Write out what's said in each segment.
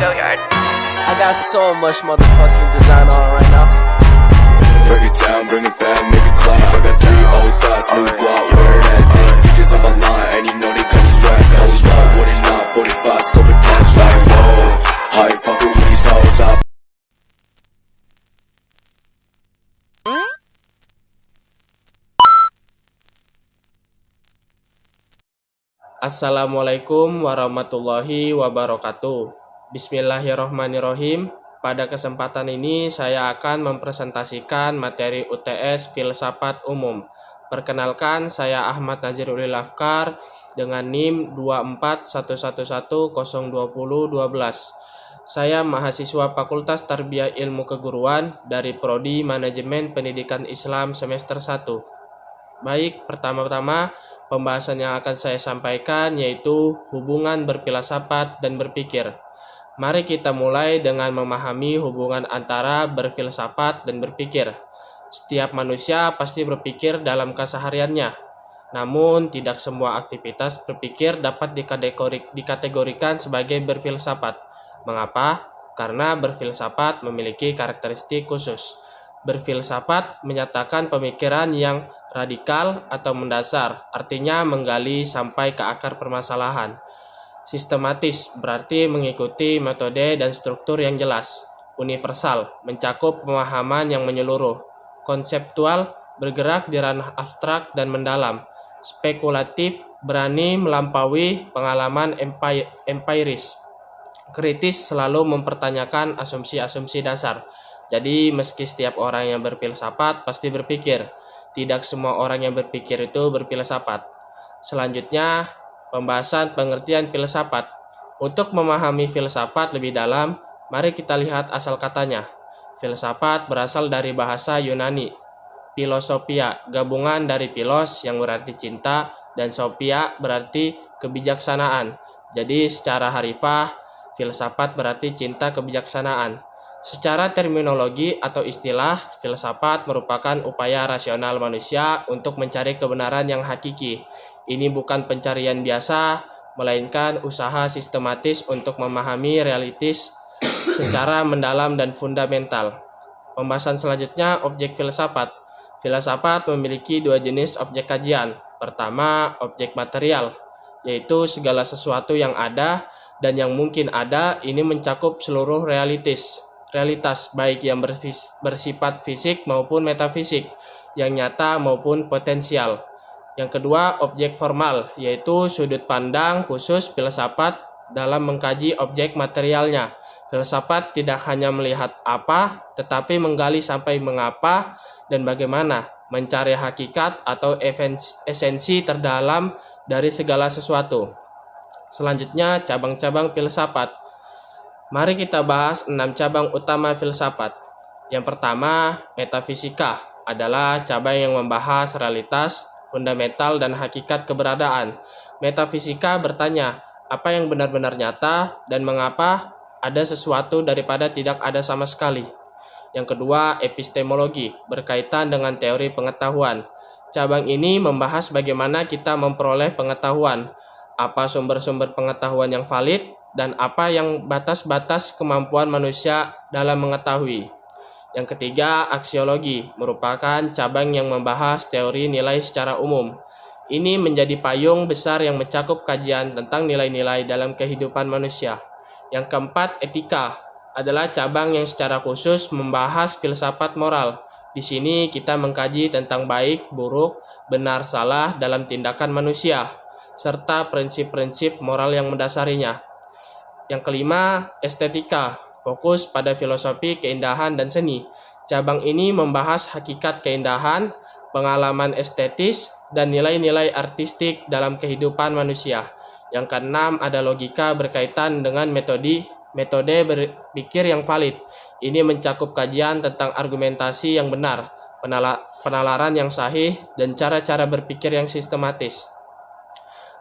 Gilliard. I got so much motherfucking design on right now. Break it down, bring it back, make it clap. I got 3 old thoughts, new guap, where that thing? Bitches on my line, and you know they come strapped. Hold up, what it not, 45, scope it catch like whoa. How you fucking with these hoes up? Assalamualaikum warahmatullahi wabarakatuh. Bismillahirrohmanirrohim. Pada kesempatan ini saya akan mempresentasikan materi UTS Filsafat Umum. Perkenalkan, saya Ahmad Nazirul Afkar dengan NIM 24111002012. Saya mahasiswa Fakultas Tarbiyah Ilmu Keguruan dari Prodi Manajemen Pendidikan Islam semester 1. Baik, pertama-tama pembahasan yang akan saya sampaikan yaitu hubungan berfilsafat dan berpikir. Mari kita mulai dengan memahami hubungan antara berfilsafat dan berpikir. Setiap manusia pasti berpikir dalam kesehariannya. Namun, tidak semua aktivitas berpikir dapat dikategorikan sebagai berfilsafat. Mengapa? Karena berfilsafat memiliki karakteristik khusus. Berfilsafat menyatakan pemikiran yang radikal atau mendasar, artinya menggali sampai ke akar permasalahan. Sistematis berarti mengikuti metode dan struktur yang jelas. Universal mencakup pemahaman yang menyeluruh. Konseptual bergerak di ranah abstrak dan mendalam. Spekulatif berani melampaui pengalaman empiris. Kritis selalu mempertanyakan asumsi-asumsi dasar. Jadi meski setiap orang yang berfilsafat pasti berpikir, tidak semua orang yang berpikir itu berfilsafat. Selanjutnya, pembahasan pengertian filsafat. Untuk memahami filsafat lebih dalam, mari kita lihat asal katanya. Filsafat berasal dari bahasa Yunani, philosophia, gabungan dari philos yang berarti cinta, dan sophia berarti kebijaksanaan. Jadi secara harfiah, filsafat berarti cinta kebijaksanaan. Secara terminologi atau istilah, filsafat merupakan upaya rasional manusia untuk mencari kebenaran yang hakiki. Ini bukan pencarian biasa, melainkan usaha sistematis untuk memahami realitas secara mendalam dan fundamental. Pembahasan selanjutnya, objek filsafat. Filsafat memiliki 2 jenis objek kajian. Pertama, objek material, yaitu segala sesuatu yang ada dan yang mungkin ada. Ini mencakup seluruh realitas baik yang bersifat fisik maupun metafisik, yang nyata maupun potensial. Yang kedua, objek formal, yaitu sudut pandang khusus filsafat dalam mengkaji objek materialnya. Filsafat tidak hanya melihat apa, tetapi menggali sampai mengapa dan bagaimana, mencari hakikat atau esensi terdalam dari segala sesuatu. Selanjutnya, cabang-cabang filsafat. Mari kita bahas 6 cabang utama filsafat. Yang pertama, metafisika adalah cabang yang membahas realitas, fundamental, dan hakikat keberadaan. Metafisika bertanya, apa yang benar-benar nyata dan mengapa ada sesuatu daripada tidak ada sama sekali. Yang kedua, epistemologi berkaitan dengan teori pengetahuan. Cabang ini membahas bagaimana kita memperoleh pengetahuan, apa sumber-sumber pengetahuan yang valid, dan apa yang batas-batas kemampuan manusia dalam mengetahui. Yang ketiga, aksiologi merupakan cabang yang membahas teori nilai secara umum. Ini menjadi payung besar yang mencakup kajian tentang nilai-nilai dalam kehidupan manusia. Yang keempat, etika adalah cabang yang secara khusus membahas filsafat moral. Di sini kita mengkaji tentang baik, buruk, benar, salah dalam tindakan manusia, serta prinsip-prinsip moral yang mendasarinya. Yang kelima, estetika, fokus pada filosofi keindahan dan seni. Cabang ini membahas hakikat keindahan, pengalaman estetis, dan nilai-nilai artistik dalam kehidupan manusia. Yang keenam, ada logika berkaitan dengan metode berpikir yang valid. Ini mencakup kajian tentang argumentasi yang benar, penalaran yang sahih, dan cara-cara berpikir yang sistematis.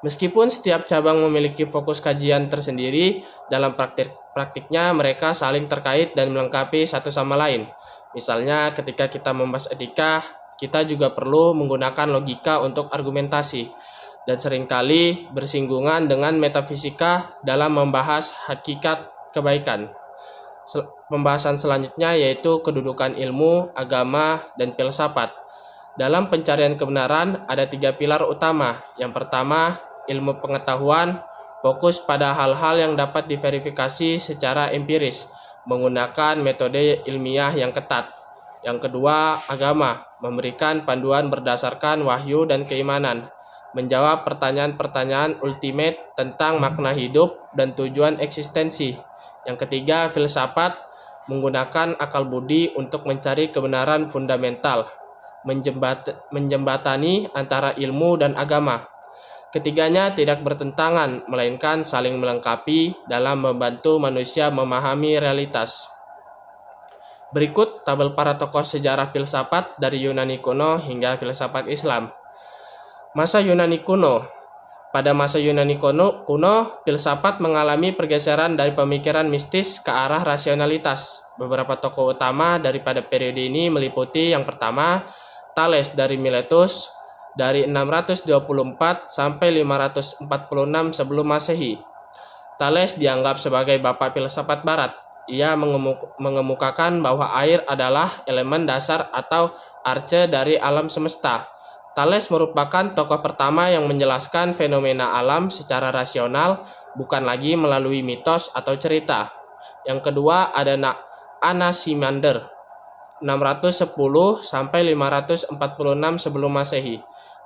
Meskipun setiap cabang memiliki fokus kajian tersendiri, dalam praktiknya mereka saling terkait dan melengkapi satu sama lain. Misalnya ketika kita membahas etika, kita juga perlu menggunakan logika untuk argumentasi, dan seringkali bersinggungan dengan metafisika dalam membahas hakikat kebaikan. Pembahasan selanjutnya yaitu kedudukan ilmu, agama, dan filsafat. Dalam pencarian kebenaran ada 3 pilar utama. Yang pertama, ilmu pengetahuan, fokus pada hal-hal yang dapat diverifikasi secara empiris, menggunakan metode ilmiah yang ketat. Yang kedua, agama, memberikan panduan berdasarkan wahyu dan keimanan, menjawab pertanyaan-pertanyaan ultimate tentang makna hidup dan tujuan eksistensi. Yang ketiga, filsafat, menggunakan akal budi untuk mencari kebenaran fundamental, menjembatani antara ilmu dan agama. Ketiganya tidak bertentangan, melainkan saling melengkapi dalam membantu manusia memahami realitas. Berikut tabel para tokoh sejarah filsafat dari Yunani kuno hingga filsafat Islam. Masa Yunani kuno. Pada masa Yunani kuno, filsafat mengalami pergeseran dari pemikiran mistis ke arah rasionalitas. Beberapa tokoh utama daripada periode ini meliputi yang pertama, Thales dari Miletus dari 624 sampai 546 sebelum Masehi. Thales dianggap sebagai bapak filsafat barat. Ia mengemukakan bahwa air adalah elemen dasar atau arche dari alam semesta. Thales merupakan tokoh pertama yang menjelaskan fenomena alam secara rasional, bukan lagi melalui mitos atau cerita. Yang kedua ada Anaximander, 610 sampai 546 sebelum Masehi.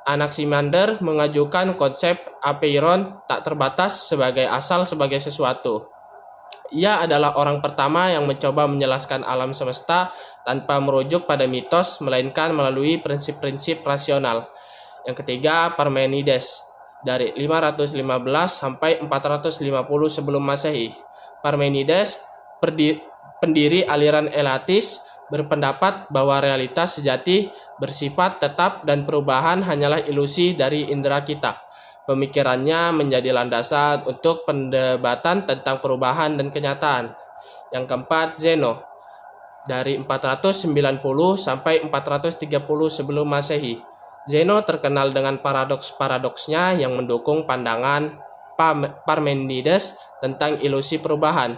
Anaximander mengajukan konsep apeiron tak terbatas sebagai asal sebagai sesuatu. Ia adalah orang pertama yang mencoba menjelaskan alam semesta tanpa merujuk pada mitos, melainkan melalui prinsip-prinsip rasional. Yang ketiga, Parmenides dari 515 sampai 450 sebelum Masehi. Parmenides, pendiri aliran Eleatis, berpendapat bahwa realitas sejati bersifat tetap dan perubahan hanyalah ilusi dari indera kita. Pemikirannya menjadi landasan untuk perdebatan tentang perubahan dan kenyataan. Yang keempat, Zeno dari 490 sampai 430 sebelum Masehi. Zeno terkenal dengan paradoks-paradoksnya yang mendukung pandangan Parmenides tentang ilusi perubahan.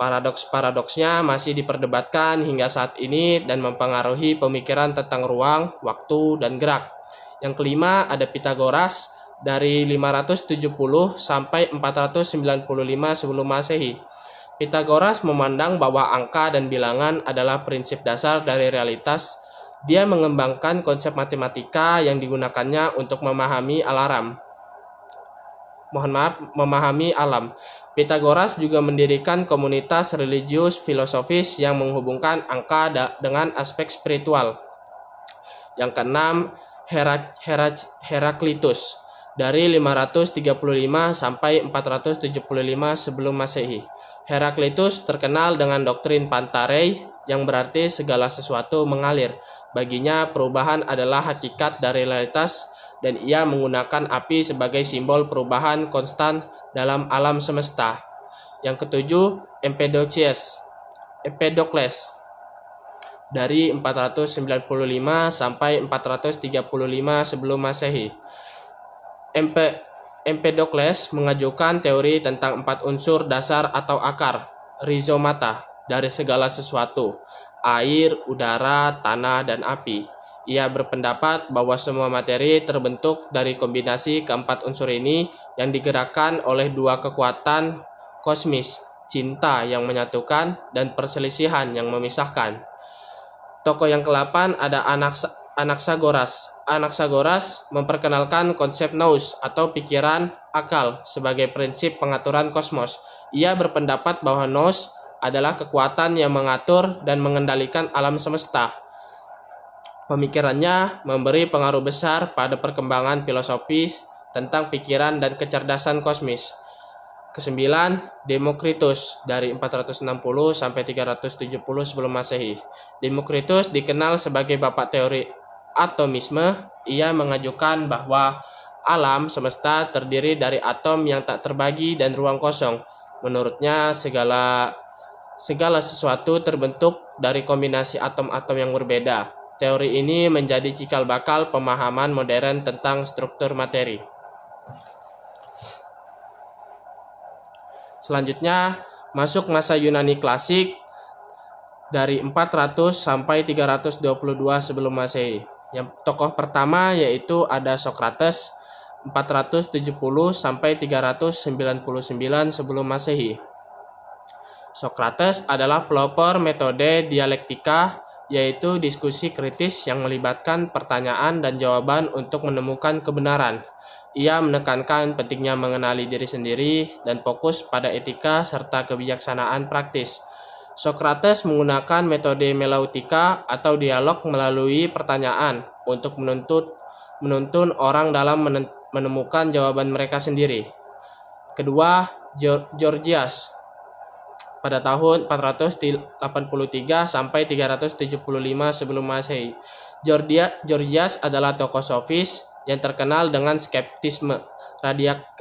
Paradoks-paradoksnya masih diperdebatkan hingga saat ini dan mempengaruhi pemikiran tentang ruang, waktu, dan gerak. Yang kelima ada Pythagoras dari 570 sampai 495 sebelum Masehi. Pythagoras memandang bahwa angka dan bilangan adalah prinsip dasar dari realitas. Dia mengembangkan konsep matematika yang digunakannya untuk memahami alam. Pythagoras juga mendirikan komunitas religius filosofis yang menghubungkan angka dengan aspek spiritual. Yang keenam, Heraklitus dari 535 sampai 475 sebelum Masehi. Heraklitus terkenal dengan doktrin Pantarei yang berarti segala sesuatu mengalir. Baginya perubahan adalah hakikat dari realitas dan ia menggunakan api sebagai simbol perubahan konstan dalam alam semesta. Yang ketujuh, Empedokles dari 495 sampai 435 sebelum Masehi. Empedokles mengajukan teori tentang 4 unsur dasar atau akar, rhizomata, dari segala sesuatu, air, udara, tanah, dan api. Ia berpendapat bahwa semua materi terbentuk dari kombinasi keempat unsur ini yang digerakkan oleh 2 kekuatan kosmis, cinta yang menyatukan dan perselisihan yang memisahkan. Tokoh yang ke-8 ada Anaxagoras. Anaxagoras memperkenalkan konsep nous atau pikiran akal sebagai prinsip pengaturan kosmos. Ia berpendapat bahwa nous adalah kekuatan yang mengatur dan mengendalikan alam semesta. Pemikirannya memberi pengaruh besar pada perkembangan filosofis tentang pikiran dan kecerdasan kosmis. Kesembilan, Demokritus dari 460 sampai 370 sebelum Masehi. Demokritus dikenal sebagai bapak teori atomisme. Ia mengajukan bahwa alam semesta terdiri dari atom yang tak terbagi dan ruang kosong. Menurutnya segala sesuatu terbentuk dari kombinasi atom-atom yang berbeda. Teori ini menjadi cikal bakal pemahaman modern tentang struktur materi. Selanjutnya, Masuk masa Yunani klasik dari 400 sampai 322 sebelum Masehi. Yang tokoh pertama yaitu ada Socrates 470 sampai 399 sebelum Masehi. Socrates adalah pelopor metode dialektika, yaitu diskusi kritis yang melibatkan pertanyaan dan jawaban untuk menemukan kebenaran. Ia menekankan pentingnya mengenali diri sendiri dan fokus pada etika serta kebijaksanaan praktis. Socrates menggunakan metode melautika atau dialog melalui pertanyaan untuk menuntun orang dalam menemukan jawaban mereka sendiri. Kedua, Gorgias pada tahun 483 sampai 375 sebelum Masehi. Gorgias adalah tokoh sofis yang terkenal dengan skeptisme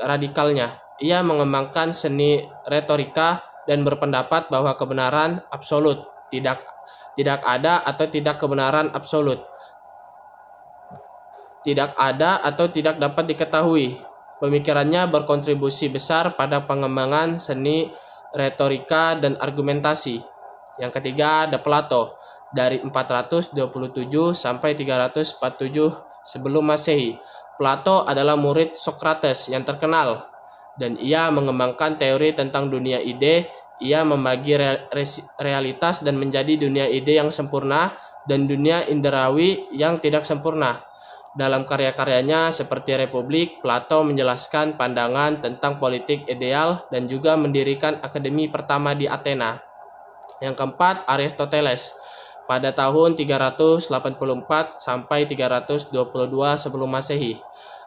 radikalnya. Ia mengembangkan seni retorika dan berpendapat bahwa kebenaran absolut tidak ada atau tidak kebenaran absolut. Tidak ada atau tidak dapat diketahui. Pemikirannya berkontribusi besar pada pengembangan seni retorika dan argumentasi. Yang ketiga ada Plato dari 427 sampai 347 sebelum Masehi. Plato adalah murid Socrates yang terkenal dan ia mengembangkan teori tentang dunia ide. Ia membagi realitas dan menjadi dunia ide yang sempurna dan dunia indrawi yang tidak sempurna. Dalam karya-karyanya seperti Republik, Plato menjelaskan pandangan tentang politik ideal dan juga mendirikan akademi pertama di Athena. Yang keempat, Aristoteles pada tahun 384 sampai 322 sebelum Masehi.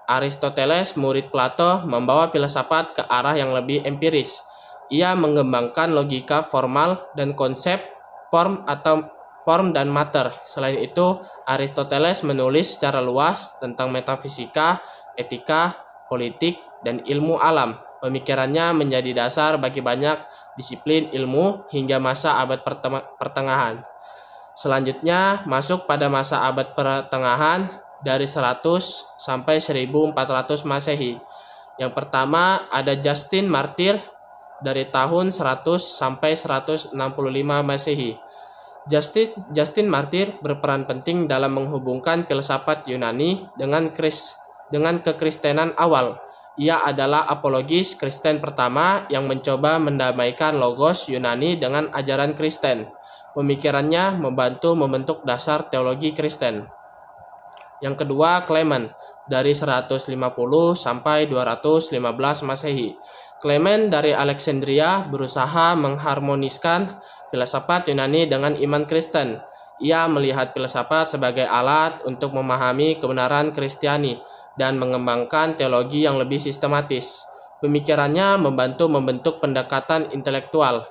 Aristoteles, murid Plato, membawa filsafat ke arah yang lebih empiris. Ia mengembangkan logika formal dan konsep form dan matter. Selain itu, Aristoteles menulis secara luas tentang metafisika, etika, politik, dan ilmu alam. Pemikirannya menjadi dasar bagi banyak disiplin ilmu hingga masa abad pertengahan. Selanjutnya, masuk pada masa abad pertengahan dari 100 sampai 1400 Masehi. Yang pertama ada Justin Martyr dari tahun 100 sampai 165 Masehi. Justin Martyr berperan penting dalam menghubungkan filsafat Yunani dengan kekristenan awal. Ia adalah apologis Kristen pertama yang mencoba mendamaikan logos Yunani dengan ajaran Kristen. Pemikirannya membantu membentuk dasar teologi Kristen. Yang kedua, Clement dari 150 sampai 215 Masehi. Clement dari Alexandria berusaha mengharmoniskan filsafat Yunani dengan iman Kristen. Ia melihat filsafat sebagai alat untuk memahami kebenaran Kristiani dan mengembangkan teologi yang lebih sistematis. Pemikirannya membantu membentuk pendekatan intelektual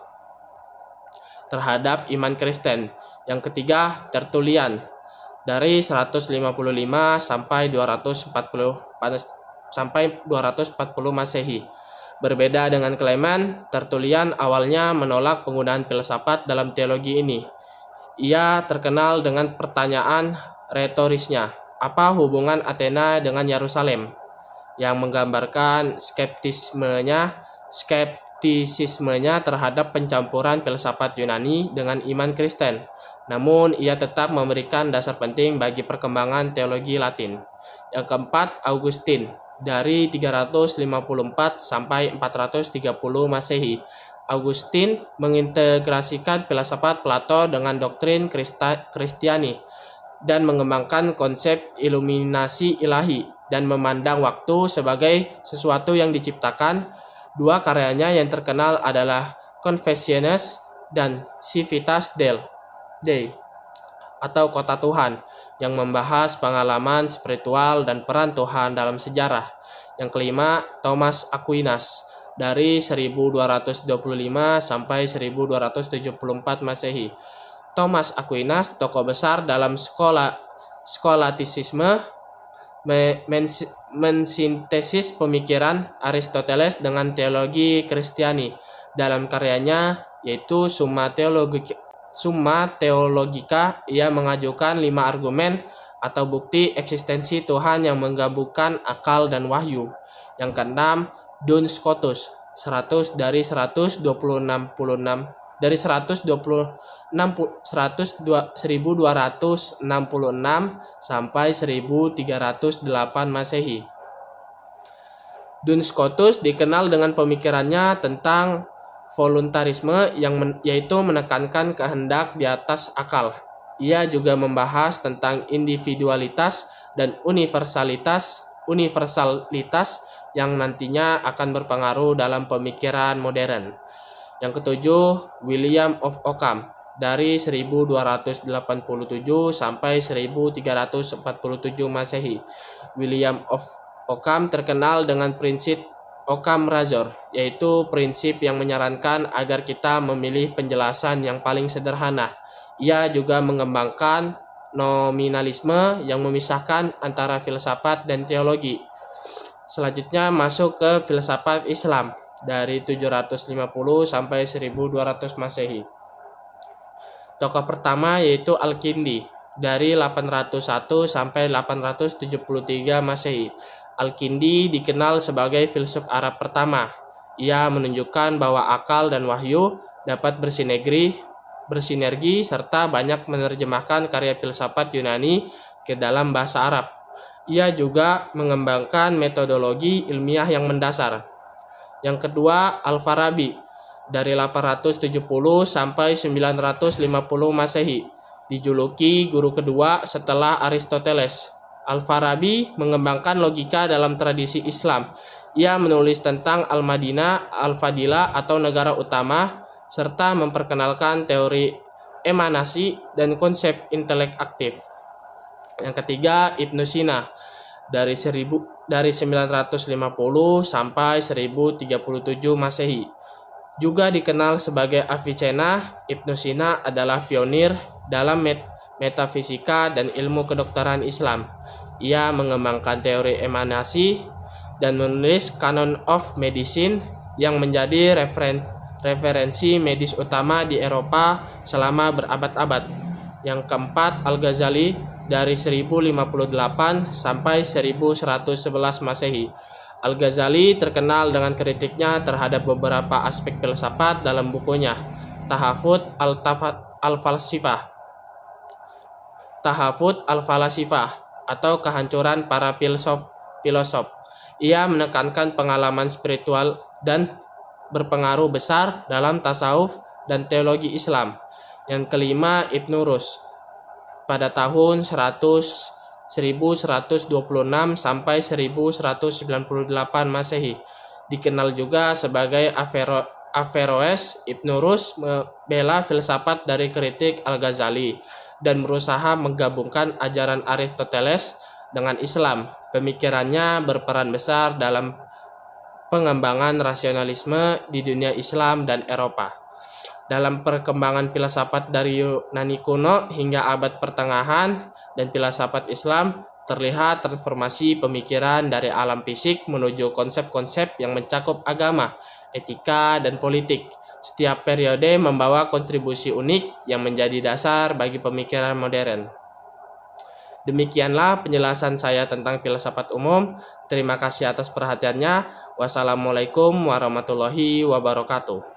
terhadap iman Kristen. Yang ketiga, Tertullian dari 155 sampai 240 Masehi. Berbeda dengan Clement, Tertullian awalnya menolak penggunaan filsafat dalam teologi ini. Ia terkenal dengan pertanyaan retorisnya, apa hubungan Athena dengan Yerusalem? Yang menggambarkan skeptisismenya terhadap pencampuran filsafat Yunani dengan iman Kristen. Namun, ia tetap memberikan dasar penting bagi perkembangan teologi Latin. Yang keempat, Augustine dari 354 sampai 430 Masehi. Augustine mengintegrasikan filsafat Plato dengan doktrin Kristiani dan mengembangkan konsep iluminasi ilahi dan memandang waktu sebagai sesuatu yang diciptakan. Dua karyanya yang terkenal adalah Confessiones dan Civitas Dei atau Kota Tuhan, yang membahas pengalaman spiritual dan peran Tuhan dalam sejarah. Yang kelima, Thomas Aquinas dari 1225 sampai 1274 Masehi. Thomas Aquinas, tokoh besar dalam skolatisisme, mensintesis pemikiran Aristoteles dengan teologi Kristiani dalam karyanya yaitu Summa Theologica. Ia mengajukan 5 argumen atau bukti eksistensi Tuhan yang menggabungkan akal dan wahyu. Yang keenam, Duns Scotus 100 dari 1266 sampai 1308 Masehi. Duns Scotus dikenal dengan pemikirannya tentang voluntarisme yaitu menekankan kehendak di atas akal. Ia juga membahas tentang individualitas dan universalitas yang nantinya akan berpengaruh dalam pemikiran modern. Yang ketujuh, William of Ockham dari 1287 sampai 1347 Masehi. William of Ockham terkenal dengan prinsip Occam Razor, yaitu prinsip yang menyarankan agar kita memilih penjelasan yang paling sederhana. Ia juga mengembangkan nominalisme yang memisahkan antara filsafat dan teologi. Selanjutnya masuk ke filsafat Islam dari 750 sampai 1200 Masehi. Tokoh pertama yaitu Al-Kindi dari 801 sampai 873 Masehi. Al-Kindi dikenal sebagai filsuf Arab pertama. Ia menunjukkan bahwa akal dan wahyu dapat bersinergi serta banyak menerjemahkan karya filsafat Yunani ke dalam bahasa Arab. Ia juga mengembangkan metodologi ilmiah yang mendasar. Yang kedua, Al-Farabi dari 870 sampai 950 Masehi. Dijuluki guru kedua setelah Aristoteles. Al-Farabi mengembangkan logika dalam tradisi Islam. Ia menulis tentang Al-Madinah, Al-Fadilah atau negara utama, serta memperkenalkan teori emanasi dan konsep intelek aktif. Yang ketiga, Ibnu Sina dari 950 sampai 1037 Masehi. Juga dikenal sebagai Avicenna, Ibnu Sina adalah pionir dalam metafisika dan ilmu kedokteran Islam. Ia mengembangkan teori emanasi dan menulis Canon of Medicine yang menjadi referensi medis utama di Eropa selama berabad-abad. Yang keempat, Al-Ghazali dari 1058 sampai 1111 Masehi. Al-Ghazali terkenal dengan kritiknya terhadap beberapa aspek filsafat dalam bukunya Tahafut al-Falasifah atau kehancuran para filosof. Ia menekankan pengalaman spiritual dan berpengaruh besar dalam tasawuf dan teologi Islam. Yang kelima, Ibnu Rus pada tahun 1126 sampai 1198 Masehi. Dikenal juga sebagai Averroes. Ibnu Rus membela filsafat dari kritik Al-Ghazali dan berusaha menggabungkan ajaran Aristoteles dengan Islam. Pemikirannya berperan besar dalam pengembangan rasionalisme di dunia Islam dan Eropa. Dalam perkembangan filsafat dari Yunani kuno hingga abad pertengahan dan filsafat Islam, terlihat transformasi pemikiran dari alam fisik menuju konsep-konsep yang mencakup agama, etika, dan politik. Setiap periode membawa kontribusi unik yang menjadi dasar bagi pemikiran modern. Demikianlah penjelasan saya tentang filsafat umum. Terima kasih atas perhatiannya. Wassalamualaikum warahmatullahi wabarakatuh.